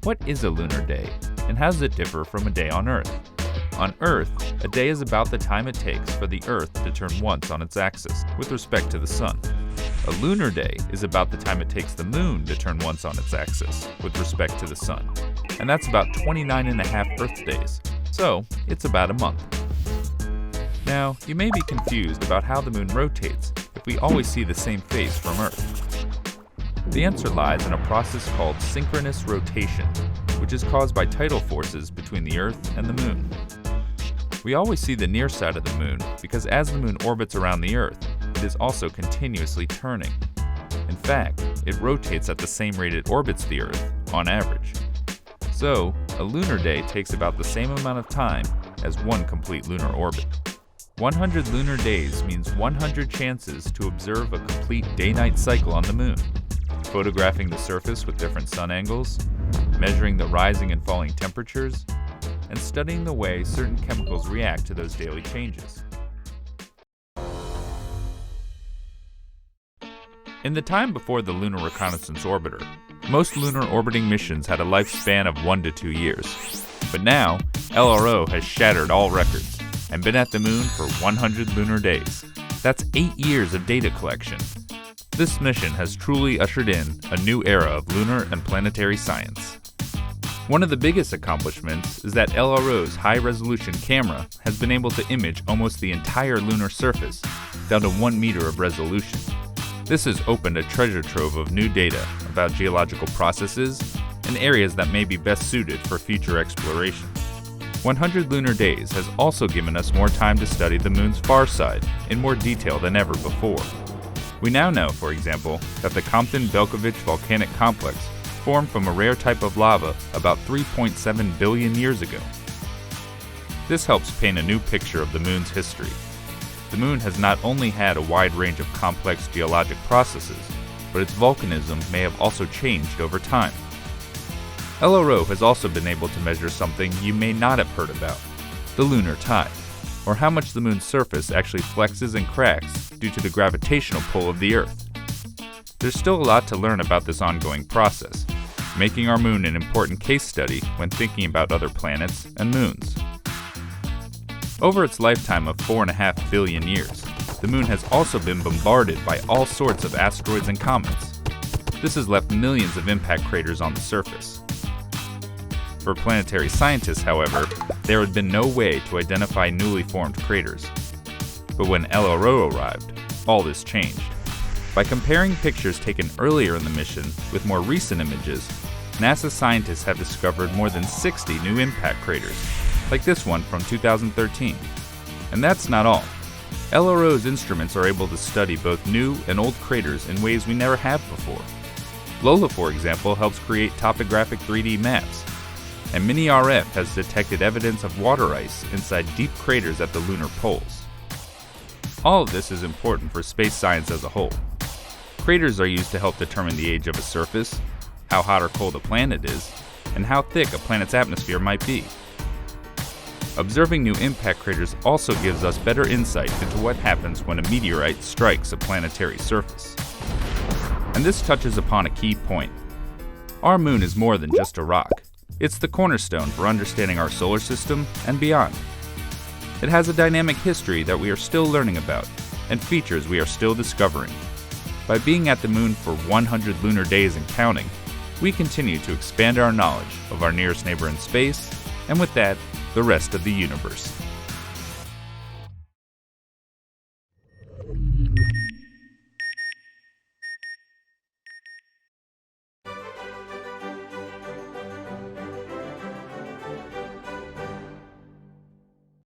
What is a lunar day, and how does it differ from a day on Earth? On Earth, a day is about the time it takes for the Earth to turn once on its axis with respect to the Sun. A lunar day is about the time it takes the Moon to turn once on its axis with respect to the Sun. And that's about 29.5 Earth days, so it's about a month. Now, you may be confused about how the Moon rotates if we always see the same face from Earth. The answer lies in a process called synchronous rotation, which is caused by tidal forces between the Earth and the Moon. We always see the near side of the Moon because as the Moon orbits around the Earth, it is also continuously turning. In fact, it rotates at the same rate it orbits the Earth, on average. So, a lunar day takes about the same amount of time as one complete lunar orbit. 100 lunar days means 100 chances to observe a complete day-night cycle on the Moon, photographing the surface with different sun angles, measuring the rising and falling temperatures, and studying the way certain chemicals react to those daily changes. In the time before the Lunar Reconnaissance Orbiter, most lunar orbiting missions had a lifespan of 1 to 2 years. But now, LRO has shattered all records and been at the Moon for 100 lunar days. That's 8 years of data collection. This mission has truly ushered in a new era of lunar and planetary science. One of the biggest accomplishments is that LRO's high-resolution camera has been able to image almost the entire lunar surface, down to 1 meter of resolution. This has opened a treasure trove of new data about geological processes and areas that may be best suited for future exploration. 100 lunar days has also given us more time to study the Moon's far side in more detail than ever before. We now know, for example, that the Compton-Belkovich volcanic complex formed from a rare type of lava about 3.7 billion years ago. This helps paint a new picture of the Moon's history. The Moon has not only had a wide range of complex geologic processes, but its volcanism may have also changed over time. LRO has also been able to measure something you may not have heard about, the lunar tide, or how much the Moon's surface actually flexes and cracks due to the gravitational pull of the Earth. There's still a lot to learn about this ongoing process, making our Moon an important case study when thinking about other planets and moons. Over its lifetime of 4.5 billion years, the Moon has also been bombarded by all sorts of asteroids and comets. This has left millions of impact craters on the surface. For planetary scientists, however, there had been no way to identify newly formed craters. But when LRO arrived, all this changed. By comparing pictures taken earlier in the mission with more recent images, NASA scientists have discovered more than 60 new impact craters, like this one from 2013. And that's not all. LRO's instruments are able to study both new and old craters in ways we never have before. Lola, for example, helps create topographic 3D maps, and Mini-RF has detected evidence of water ice inside deep craters at the lunar poles. All of this is important for space science as a whole. Craters are used to help determine the age of a surface, how hot or cold a planet is, and how thick a planet's atmosphere might be. Observing new impact craters also gives us better insight into what happens when a meteorite strikes a planetary surface. And this touches upon a key point. Our Moon is more than just a rock. It's the cornerstone for understanding our solar system and beyond. It has a dynamic history that we are still learning about, and features we are still discovering. By being at the Moon for 100 lunar days and counting, we continue to expand our knowledge of our nearest neighbor in space, and with that, the rest of the universe.